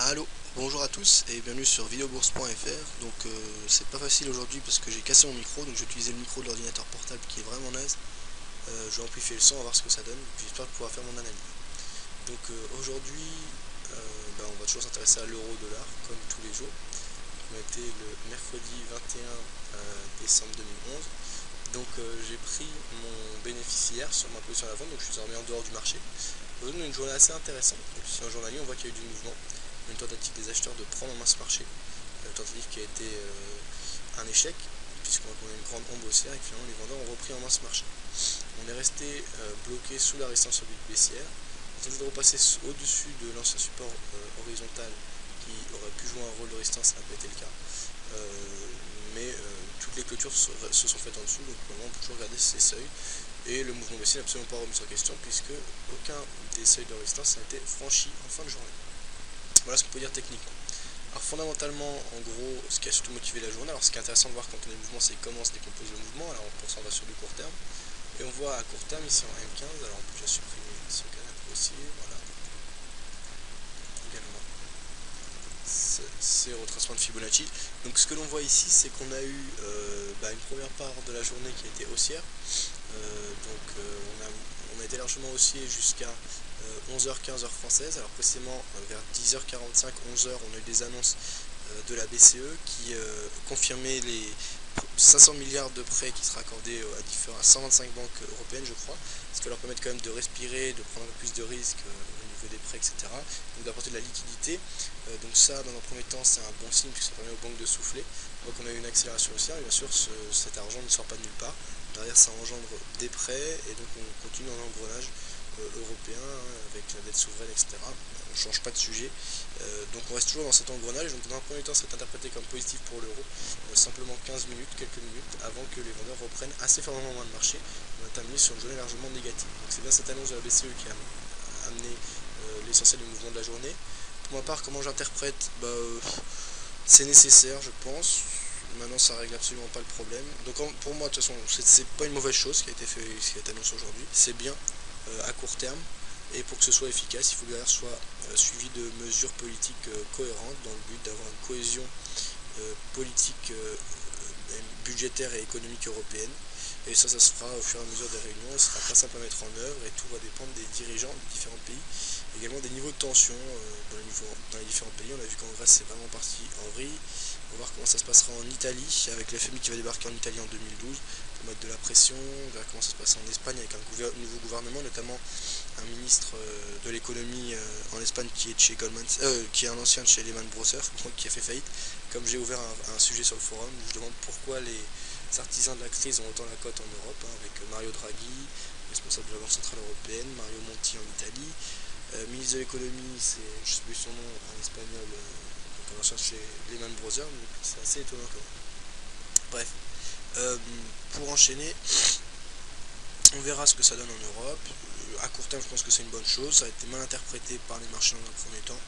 Allô, bonjour à tous et bienvenue sur videobourse.fr. Donc c'est pas facile aujourd'hui parce que j'ai cassé mon micro, donc j'ai utilisé le micro de l'ordinateur portable qui est vraiment naze. Je vais amplifier le son, on va voir ce que ça donne, puis j'espère pouvoir faire mon analyse. Donc aujourd'hui, on va toujours s'intéresser à l'euro-dollar comme tous les jours. On était le mercredi 21 décembre 2011. Donc j'ai pris mon bénéfice hier sur ma position à la vente, donc je suis désormais en dehors du marché. Aujourd'hui on a une journée assez intéressante. Donc, si en journalier on voit qu'il y a eu du mouvement, une tentative des acheteurs de prendre en main ce marché, tentative qui a été un échec, puisqu'on a une grande ombre haussière et que finalement les vendeurs ont repris en main ce marché. On est resté bloqué sous la résistance sur le baissière, on a tenté de repasser au-dessus de l'ancien support horizontal qui aurait pu jouer un rôle de résistance, ça n'a pas été le cas. Mais toutes les clôtures se sont faites en dessous, donc pour le moment on peut toujours regarder ces seuils. Et le mouvement baissier n'a absolument pas remis en question, puisque aucun des seuils de résistance n'a été franchi en fin de journée. Voilà ce qu'on peut dire techniquement. Alors fondamentalement, en gros, ce qui a surtout motivé la journée, alors ce qui est intéressant de voir quand on est en mouvement, c'est comment se décompose le mouvement. Alors pour ça on va sur du court terme, et on voit à court terme ici en M15, alors on peut déjà supprimer ce canal haussier, voilà, également ces retracements de Fibonacci. Donc ce que l'on voit ici, c'est qu'on a eu une première part de la journée qui a été haussière, on a été largement haussier jusqu'à 11h, 15h française. Alors précisément vers 10h45, 11h, on a eu des annonces de la BCE qui confirmaient les 500 milliards de prêts qui sera accordés à 125 banques européennes, je crois, ce qui va leur permettre quand même de respirer, de prendre un peu plus de risques au niveau des prêts, etc. Donc d'apporter de la liquidité. Donc ça, dans un premier temps, c'est un bon signe puisque ça permet aux banques de souffler. Donc on a eu une accélération haussière, et bien sûr cet argent ne sort pas de nulle part. Derrière, ça engendre des prêts et donc on continue dans l'engrenage européen avec la dette souveraine, etc. On ne change pas de sujet, donc on reste toujours dans cet engrenage. Donc dans un premier temps, c'est interprété comme positif pour l'euro, simplement 15 minutes, quelques minutes avant que les vendeurs reprennent assez fortement moins de marché. On a terminé sur une journée largement négative. Donc c'est bien cette annonce de la BCE qui a amené l'essentiel du mouvement de la journée. Pour ma part, comment j'interprète, c'est nécessaire, je pense. Maintenant, ça règle absolument pas le problème. Donc pour moi, de toute façon, c'est pas une mauvaise chose ce qui a été fait, ce qui a été annoncé aujourd'hui. C'est bien à court terme, et pour que ce soit efficace, il faut que derrière soit suivi de mesures politiques cohérentes dans le but d'avoir une cohésion politique, budgétaire et économique européenne. Et ça se fera au fur et à mesure des réunions, ce sera pas simple à mettre en œuvre et tout va dépendre des dirigeants des différents pays, également des niveaux de tension dans les différents pays. On a vu qu'en Grèce c'est vraiment parti en vrille. On va voir comment ça se passera en Italie, avec le FMI qui va débarquer en Italie en 2012 pour mettre de la pression. On verra comment ça se passe en Espagne avec un nouveau gouvernement, notamment un ministre de l'économie en Espagne qui est de chez Goldman, qui est un ancien de chez Lehman Brothers, donc qui a fait faillite. Comme j'ai ouvert un sujet sur le forum, je demande pourquoi les artisans de la crise ont autant la cote en Europe, avec Mario Draghi, responsable de la Banque Centrale Européenne, Mario Monti en Italie, ministre de l'économie, c'est, je ne sais plus son nom, un espagnol, un ancien chez Lehman Brothers, donc c'est assez étonnant quand même. Bref, pour enchaîner, on verra ce que ça donne en Europe. À court terme, je pense que c'est une bonne chose, ça a été mal interprété par les marchés dans un premier temps.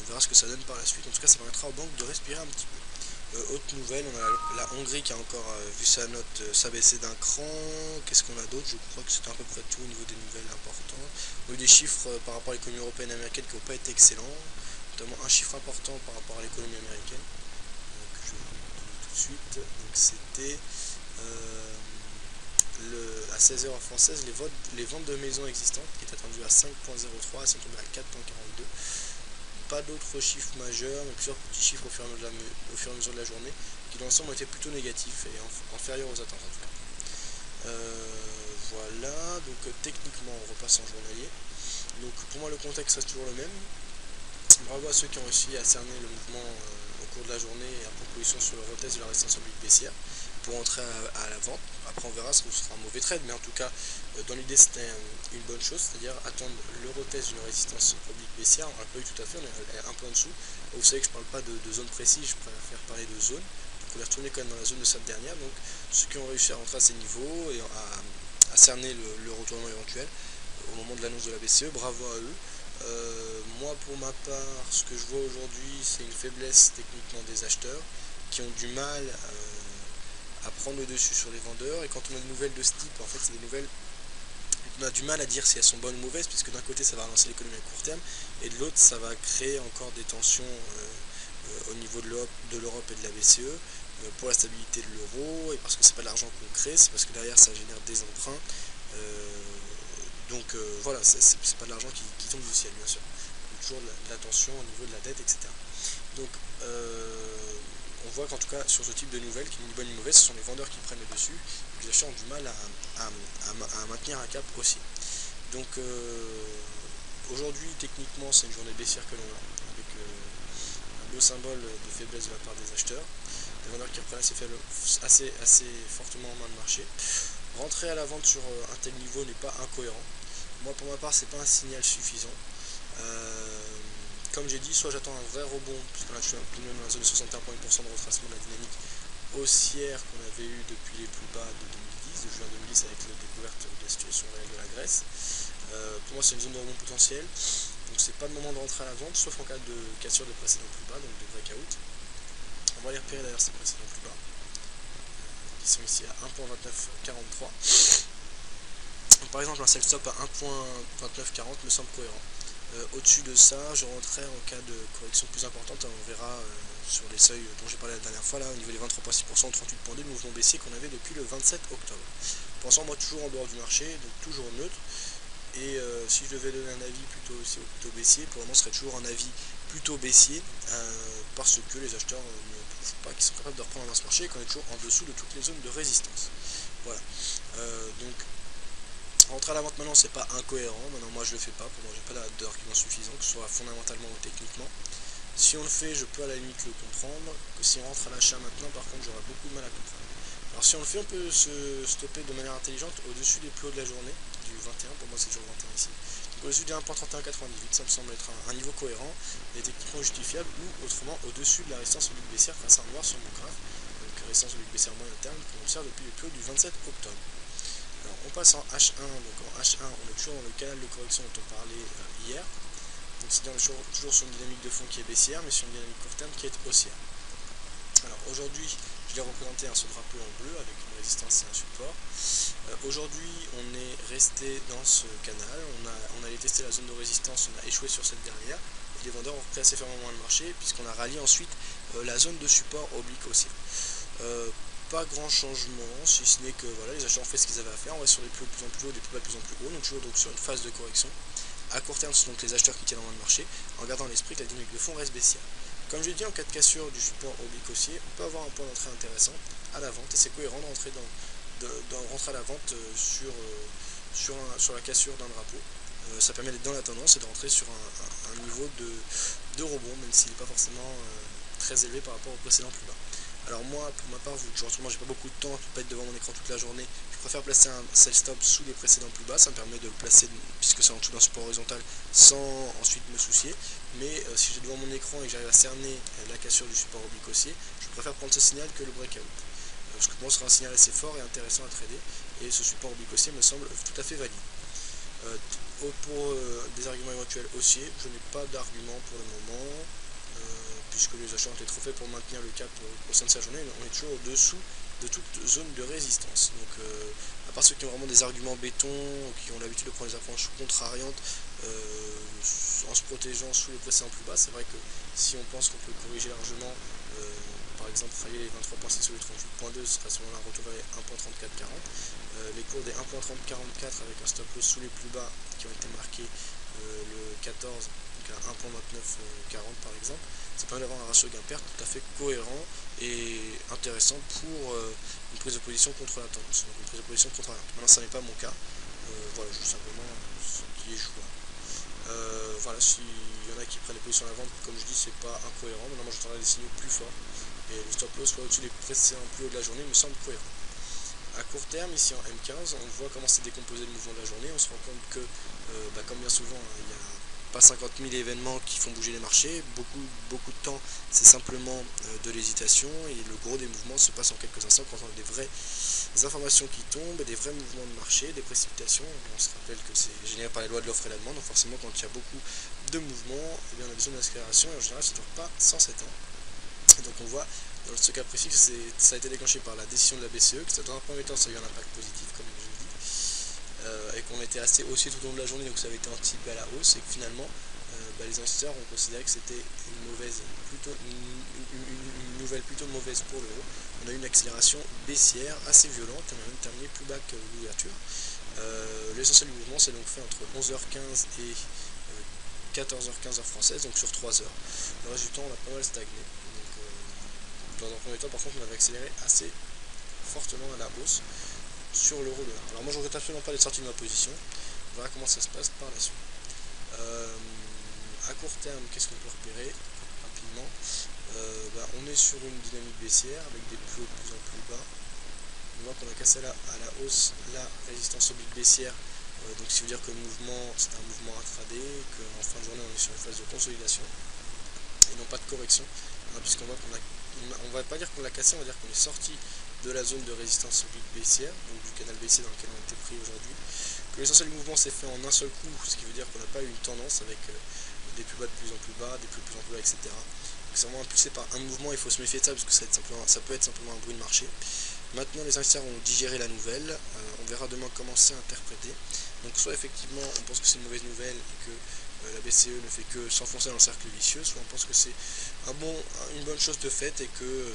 On verra ce que ça donne par la suite. En tout cas, ça permettra aux banques de respirer un petit peu. Autre nouvelle, on a la Hongrie qui a encore vu sa note s'abaisser d'un cran. Qu'est-ce qu'on a d'autre? Je crois que c'était à peu près tout au niveau des nouvelles importantes. On a eu des chiffres par rapport à l'économie européenne et américaine qui n'ont pas été excellents, notamment un chiffre important par rapport à l'économie américaine. Donc je vais vous le donner tout de suite. Donc c'était à 16h en française, les ventes de maisons existantes qui étaient attendues à 5.03 sont tombées à 4.42. Pas d'autres chiffres majeurs, mais plusieurs petits chiffres au fur et à mesure de la journée, qui dans l'ensemble ont été plutôt négatifs et inférieurs aux attentes en tout cas. Voilà, donc techniquement on repasse en journalier. Donc pour moi le contexte reste toujours le même. Bravo à ceux qui ont réussi à cerner le mouvement au cours de la journée et à prendre position sur le retest de la résistance oblique baissière pour entrer à la vente. Après on verra, ce sera un mauvais trade, mais en tout cas dans l'idée c'était une bonne chose, c'est-à-dire attendre le retest d'une résistance oblique baissière. On l'a pas eu tout à fait, on est un peu en dessous. Vous savez que je ne parle pas de zone précise, je préfère parler de zone. Donc on est retourné quand même dans la zone de cette dernière, donc ceux qui ont réussi à rentrer à ces niveaux et à cerner le retournement éventuel au moment de l'annonce de la BCE, bravo à eux. Moi pour ma part, ce que je vois aujourd'hui, c'est une faiblesse techniquement des acheteurs qui ont du mal à prendre le dessus sur les vendeurs, et quand on a des nouvelles de ce type, en fait c'est des nouvelles on a du mal à dire si elles sont bonnes ou mauvaises, puisque d'un côté ça va relancer l'économie à court terme, et de l'autre ça va créer encore des tensions au niveau de l'Europe et de la BCE, pour la stabilité de l'euro, et parce que c'est pas de l'argent qu'on crée, c'est parce que derrière ça génère des emprunts. Voilà, c'est pas de l'argent qui tombe du ciel, bien sûr. Donc, toujours de la tension au niveau de la dette, etc. Donc on voit qu'en tout cas sur ce type de nouvelles, qui ni bonne ni mauvaise, ce sont les vendeurs qui prennent le dessus, et les acheteurs ont du mal à maintenir un cap aussi. Donc aujourd'hui techniquement c'est une journée baissière que l'on a, avec un beau symbole de faiblesse de la part des acheteurs, des vendeurs qui reprennent assez fortement en main de marché. Rentrer à la vente sur un tel niveau n'est pas incohérent. Moi pour ma part c'est pas un signal suffisant. Comme j'ai dit, soit j'attends un vrai rebond, puisque là je suis dans la zone de 61,8% de retracement de la dynamique haussière qu'on avait eu depuis les plus bas de 2010, de juin 2010 avec la découverte de la situation réelle de la Grèce. Pour moi c'est une zone de rebond potentiel, donc c'est pas le moment de rentrer à la vente, sauf en cas de cassure de précédents plus bas, donc de breakout. On va les repérer d'ailleurs ces précédents plus bas, qui sont ici à 1.2943. Par exemple un sell stop à 1.2940 me semble cohérent. Au-dessus de ça, je rentrerai en cas de correction plus importante, on verra sur les seuils dont j'ai parlé la dernière fois, là au niveau des 23,6%, 38,2, le mouvement baissier qu'on avait depuis le 27 octobre. Pour l'instant, moi toujours en dehors du marché, donc toujours neutre, et si je devais donner un avis plutôt baissier, pour le moment ce serait toujours un avis plutôt baissier, parce que les acheteurs ne trouvent pas qu'ils sont capables de reprendre dans ce marché et qu'on est toujours en dessous de toutes les zones de résistance. Voilà, donc rentrer à la vente maintenant c'est pas incohérent, maintenant moi je le fais pas, pour moi j'ai pas d'argument suffisant, que ce soit fondamentalement ou techniquement. Si on le fait, je peux à la limite le comprendre, que si on rentre à l'achat maintenant par contre j'aurai beaucoup de mal à comprendre. Alors si on le fait, on peut se stopper de manière intelligente au-dessus des plus hauts de la journée, du 21, pour moi c'est toujours 21 ici. Donc au-dessus du 1.3198, ça me semble être un niveau cohérent et techniquement justifiable, ou autrement au-dessus de la résistance oblique baissière tracée en noir sur mon graphe, donc résistance oblique baissière moyen terme qu'on observe depuis les plus hauts du 27 octobre. Alors on passe en H1, donc en H1 on est toujours dans le canal de correction dont on parlait hier, donc c'est-à-dire toujours sur une dynamique de fond qui est baissière, mais sur une dynamique court terme qui est haussière. Alors aujourd'hui, je l'ai représenté ce drapeau en bleu avec une résistance et un support. Aujourd'hui on est resté dans ce canal, on allait tester la zone de résistance, on a échoué sur cette dernière, et les vendeurs ont repris assez fermement le marché, puisqu'on a rallié ensuite la zone de support oblique haussière. Pas grand changement, si ce n'est que voilà, les acheteurs ont fait ce qu'ils avaient à faire, on reste sur des plus hauts de plus en plus hauts, des plus bas de plus en plus hauts, donc toujours sur une phase de correction. À court terme, ce sont donc les acheteurs qui tiennent en main de marché, en gardant à l'esprit que la dynamique de fond reste baissière. Comme je l'ai dit, en cas de cassure du support oblique haussier, on peut avoir un point d'entrée intéressant à la vente, et c'est cohérent de rentrer, rentrer à la vente sur la cassure d'un drapeau. Ça permet d'être dans la tendance et de rentrer sur un niveau de rebond, même s'il n'est pas forcément très élevé par rapport au précédent plus bas. Alors moi, pour ma part, vu que j'ai pas beaucoup de temps, je ne peux pas être devant mon écran toute la journée, je préfère placer un sell stop sous les précédents plus bas, ça me permet de le placer, puisque c'est en dessous d'un support horizontal, sans ensuite me soucier. Mais si j'ai devant mon écran et que j'arrive à cerner la cassure du support oblique haussier, je préfère prendre ce signal que le breakout. Parce que pour moi ce sera un signal assez fort et intéressant à trader, et ce support oblique haussier me semble tout à fait valide. Pour des arguments éventuels haussiers, je n'ai pas d'argument pour le moment, puisque les achats ont été trop faits pour maintenir le cap au sein de sa journée, on est toujours au-dessous de toute zone de résistance. Donc à part ceux qui ont vraiment des arguments béton, qui ont l'habitude de prendre des approches contrariantes en se protégeant sous les précédents plus bas, c'est vrai que si on pense qu'on peut corriger largement, par exemple travailler les 23 points sur les 38.2, ce sera à ce moment-là un retour vers les 1.3440. Les cours des 1.3044 avec un stop loss sous les plus bas qui ont été marqués le 14, donc à 1.2940 par exemple, ça permet d'avoir un ratio gain-perte tout à fait cohérent et intéressant pour une prise de position contre la tendance, donc une prise de position contre la tendance. Maintenant ça n'est pas mon cas, voilà, juste simplement ce qui est jouable. Voilà, s'il y en a qui prennent des positions à la vente, comme je dis, c'est pas incohérent. Maintenant moi j'attendrai des signaux plus forts, et le stop loss soit au-dessus des précédents plus hauts de la journée me semble cohérent. À court terme, ici en M15, on voit comment s'est décomposé le mouvement de la journée, on se rend compte que, comme bien souvent, il n'y a pas 50 000 événements qui font bouger les marchés, beaucoup de temps c'est simplement de l'hésitation, et le gros des mouvements se passe en quelques instants quand on a des vraies informations qui tombent, des vrais mouvements de marché, des précipitations. On se rappelle que c'est généré par les lois de l'offre et la demande, donc forcément quand il y a beaucoup de mouvements, eh bien, on a besoin d'accélération, et en général ça ne dure pas 107 ans. Et donc on voit dans ce cas précis que ça a été déclenché par la décision de la BCE, que dans un premier temps ça a eu un impact positif comme je l'ai dit, et qu'on était assez haussier tout au long de la journée, donc ça avait été anticipé à la hausse, et que finalement les investisseurs ont considéré que c'était une nouvelle plutôt mauvaise pour l'euro. On a eu une accélération baissière assez violente, on a même terminé plus bas que l'ouverture. L'essentiel du mouvement s'est donc fait entre 11h15 et 14h15 heure française, donc sur 3 heures. Le reste du temps on a pas mal stagné. Donc, dans un premier temps par contre on avait accéléré assez fortement à la hausse sur l'euro dollar. Alors moi je ne regrette absolument pas d'être sorti de ma position. On verra comment ça se passe par la suite. À court terme, qu'est-ce qu'on peut repérer rapidement? On est sur une dynamique baissière avec des plus hauts de plus en plus bas. On voit qu'on a cassé à la hausse la résistance oblique baissière, donc ce qui veut dire que le mouvement c'est un mouvement intraday, qu'en fin de journée on est sur une phase de consolidation et non pas de correction, puisqu'on voit on va pas dire qu'on l'a cassé, on va dire qu'on est sorti de la zone de résistance oblique baissière, donc du canal baissier dans lequel on était pris aujourd'hui, que l'essentiel du mouvement s'est fait en un seul coup, ce qui veut dire qu'on n'a pas eu une tendance avec des plus bas de plus en plus bas, des plus en plus bas, etc. Donc c'est vraiment impulsé par un mouvement, il faut se méfier de ça parce que ça peut être simplement un bruit de marché. Maintenant les investisseurs ont digéré la nouvelle, on verra demain comment c'est interprété. Donc soit effectivement on pense que c'est une mauvaise nouvelle et que la BCE ne fait que s'enfoncer dans le cercle vicieux, soit on pense que c'est une bonne chose de fait et que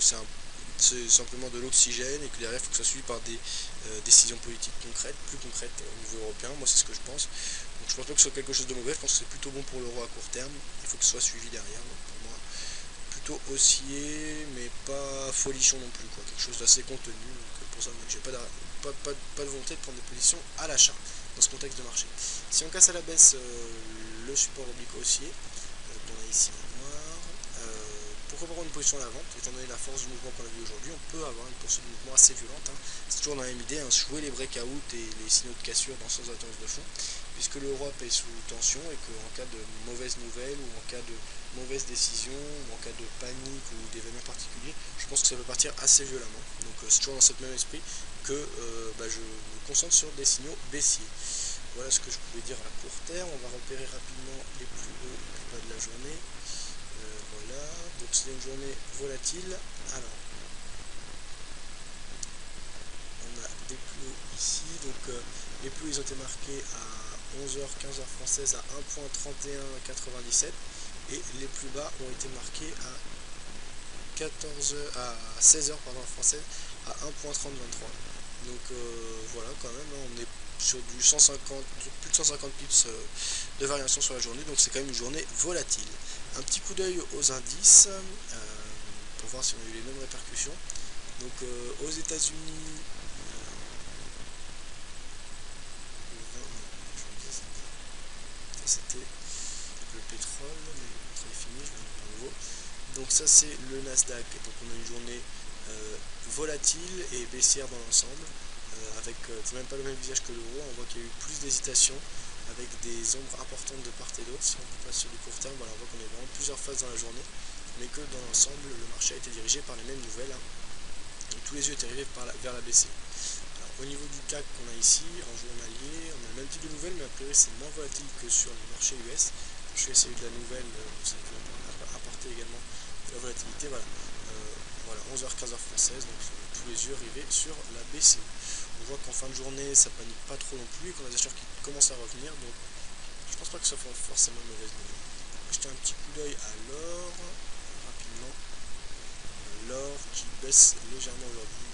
c'est simplement de l'oxygène et que derrière il faut que ça soit suivi par des décisions politiques concrètes, plus concrètes au niveau européen. Moi c'est ce que je pense. Donc je pense pas que ce soit quelque chose de mauvais, je pense que c'est plutôt bon pour l'euro à court terme, il faut que ce soit suivi derrière. Donc pour moi plutôt haussier mais pas folichon non plus, quoi. Quelque chose d'assez contenu. Donc pour ça j'ai pas de volonté de prendre des positions à l'achat dans ce contexte de marché. Si on casse à la baisse le support oblique haussier, on a ici en noir, pourquoi pas prendre une position à la vente, étant donné la force du mouvement qu'on a vu aujourd'hui, on peut avoir une poursuite de mouvement assez violente. C'est toujours dans la même idée, jouer les breakouts et les signaux de cassure dans sens de la tendance de fond, puisque l'Europe est sous tension et qu'en cas de mauvaise nouvelle ou en cas de mauvaise décision ou en cas de panique ou d'événement particulier, je pense que ça peut partir assez violemment. Donc c'est toujours dans ce même esprit que je me concentre sur des signaux baissiers. Voilà ce que je pouvais dire à court terme. On va repérer rapidement les plus hauts et plus bas de la journée. Voilà, donc c'est une journée volatile. Alors, on a des plus hauts ici. Donc les plus hauts ils ont été marqués à 11h, 15h française à 1.3197 et les plus bas ont été marqués à 16h française à 1.3023. Donc voilà, quand même on est sur du 150, plus de 150 pips de variation sur la journée, donc c'est quand même une journée volatile. Un petit coup d'œil aux indices pour voir si on a eu les mêmes répercussions. Donc aux États-Unis, c'était le pétrole, mais le pétrole est fini, je vais en nouveau. Donc ça c'est le Nasdaq, donc on a une journée volatile et baissière dans l'ensemble. C'est même pas le même visage que l'euro, on voit qu'il y a eu plus d'hésitation avec des ombres importantes de part et d'autre. Si on passe sur du court terme, voilà, on voit qu'on est vraiment plusieurs phases dans la journée, mais que dans l'ensemble le marché a été dirigé par les mêmes nouvelles. Donc tous les yeux étaient rivés vers la BCE. Alors, au niveau du CAC qu'on a ici, en journalier, on a le même type de nouvelles, mais a priori c'est moins volatile que sur les marchés US. Je vais essayer de la nouvelle, ça peut apporter également de la volatilité. Voilà, 11h, 15h française, donc tous les yeux rivés sur la BCE. On voit qu'en fin de journée, ça panique pas trop non plus, et qu'on a des acheteurs qui commencent à revenir, donc je pense pas que ça soit forcément une mauvaise nouvelle. On va jeter un petit coup d'œil à l'or, rapidement. L'or qui baisse légèrement aujourd'hui,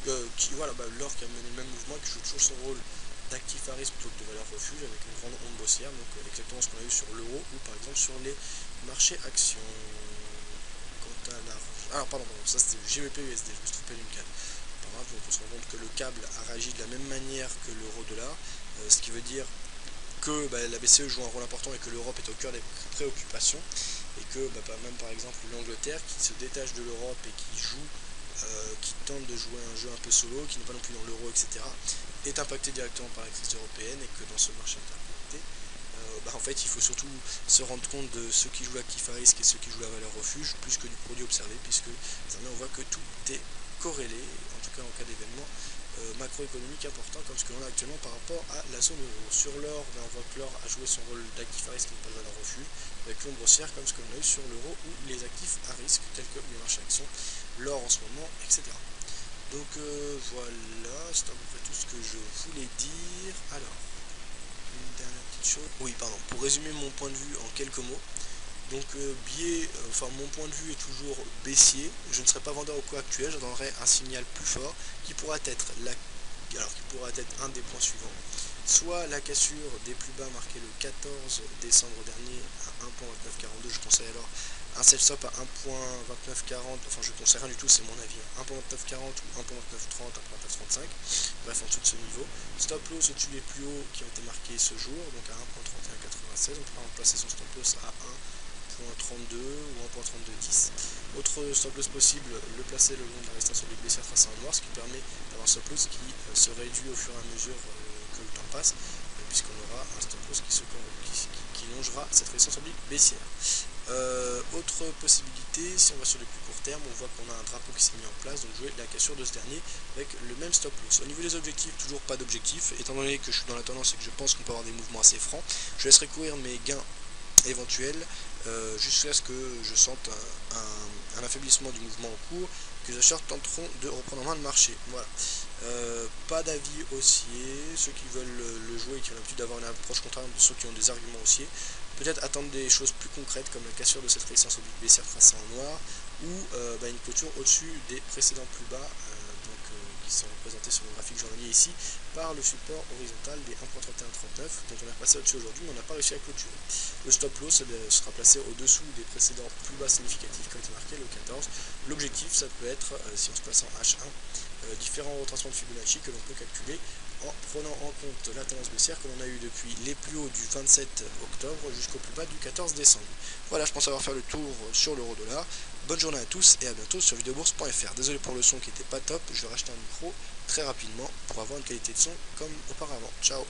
l'or qui a mené le même mouvement, qui joue toujours son rôle d'actif à risque plutôt que de valeur refuge, avec une grande onde boursière, donc exactement ce qu'on a eu sur l'euro, ou par exemple sur les marchés actions. Quant à l'argent... Alors pardon, ça c'était le GBP USD, je me suis trompé d'une cale. Pas grave, on peut se rendre compte que le câble a réagi de la même manière que l'euro dollar, ce qui veut dire que la BCE joue un rôle important et que l'Europe est au cœur des préoccupations, et que même par exemple l'Angleterre qui se détache de l'Europe et qui tente de jouer un jeu un peu solo, qui n'est pas non plus dans l'euro, etc., est impacté directement par la crise européenne, et que dans ce marché interconnecté, en fait il faut surtout se rendre compte de ceux qui jouent l'actif à risque et ceux qui jouent la valeur refuge plus que du produit observé, puisque désormais on voit que tout est corrélé, en tout cas en cas d'événement macroéconomique important comme ce que l'on a actuellement par rapport à la zone euro. Sur l'or, on voit que l'or a joué son rôle d'actif à risque et non pas de valeur refuge, avec l'ombre grossière comme ce que l'on a eu sur l'euro ou les actifs à risque tels que les marchés actions, l'or en ce moment, etc. Donc voilà, c'est à peu près tout ce que je voulais dire. Alors, petite chose. Oui, pardon. Pour résumer mon point de vue en quelques mots. Donc mon point de vue est toujours baissier. Je ne serai pas vendeur au cours actuel. J'attendrai un signal plus fort qui pourra être un des points suivants. Soit la cassure des plus bas marquée le 14 décembre dernier à 1.2942. Je conseille alors un sell stop à 1.2940, enfin je conseille rien du tout, c'est mon avis, 1.2940 ou 1.2930, 1.2935, bref en dessous de ce niveau. Stop loss au-dessus des plus hauts qui ont été marqués ce jour, donc à 1.3196, on pourra remplacer son stop loss à 1.32 ou 1.3210. Autre stop loss possible, le placer le long de la résistance oblique baissière tracée en noir, ce qui permet d'avoir un stop loss qui se réduit au fur et à mesure que le temps passe, puisqu'on aura un stop loss qui longera cette résistance oblique baissière. Autre possibilité, si on va sur les plus court terme, on voit qu'on a un drapeau qui s'est mis en place, donc jouer la cassure de ce dernier avec le même stop loss. Au niveau des objectifs, toujours pas d'objectif, étant donné que je suis dans la tendance et que je pense qu'on peut avoir des mouvements assez francs, je laisserai courir mes gains éventuels jusqu'à ce que je sente un affaiblissement du mouvement en cours, que les acheteurs tenteront de reprendre en main le marché. Voilà. Pas d'avis haussier, ceux qui veulent le jouer et qui ont l'habitude d'avoir une approche contraire de ceux qui ont des arguments haussiers, peut-être attendre des choses plus concrètes comme la cassure de cette résistance oblique baissière tracée en noir ou une clôture au-dessus des précédents plus bas qui sont représentés sur le graphique journalier ici par le support horizontal des 1.3139 dont on est passé au-dessus aujourd'hui mais on n'a pas réussi à clôturer. Le stop loss sera placé au-dessous des précédents plus bas significatifs qui ont été marqués le 14. L'objectif ça peut être, si on se place en H1, différents retracements de Fibonacci que l'on peut calculer en prenant en compte la tendance baissière que l'on a eu depuis les plus hauts du 27 octobre jusqu'au plus bas du 14 décembre. Voilà, je pense avoir fait le tour sur l'euro-dollar. Bonne journée à tous et à bientôt sur videobourse.fr. Désolé pour le son qui n'était pas top, je vais racheter un micro très rapidement pour avoir une qualité de son comme auparavant. Ciao.